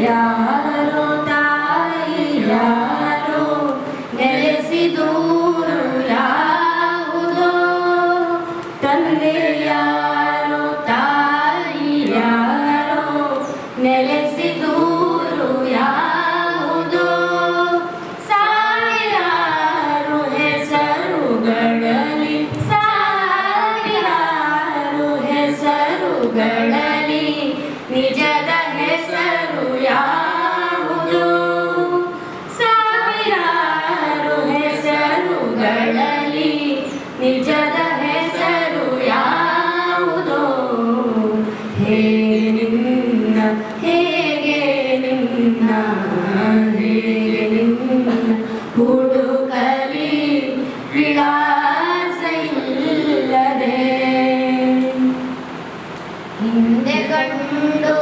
ಯಾರೋ ತಾಯಿ ಯಾರೋ ನೆಲೆಸಿದೂರು ಯಾವುದೋ ತಂದೆ ಯಾರೋ ತಾಯಿ ಯಾರೋ ನೆಲೆಸಿದೂರು ಯಾವುದೋ ಸಾವಿರಾರು ಹೆಸರುಗಳಲ್ಲಿ ಸಾವಿರಾರು ಹೆಸರುಗಳಲ್ಲಿ ನಿಜದ ಹೆಸರು ಯಾವುದು ಸಾವಿರಾರು ಹೆಸರುಗಳಲ್ಲಿ ನಿಜದ ಹೆಸರು ಯಾವುದೋ ಹೇಗೆ ನಿನ್ನ ಹೇಗೆ ನಿನ್ನ ಹೇಗೆ ನಿನ್ನ ಹುಡುಕಲಿ ವಿಳಾಸ ಇಲ್ಲದೆ ಹಿಂದೆ ಗಂಡು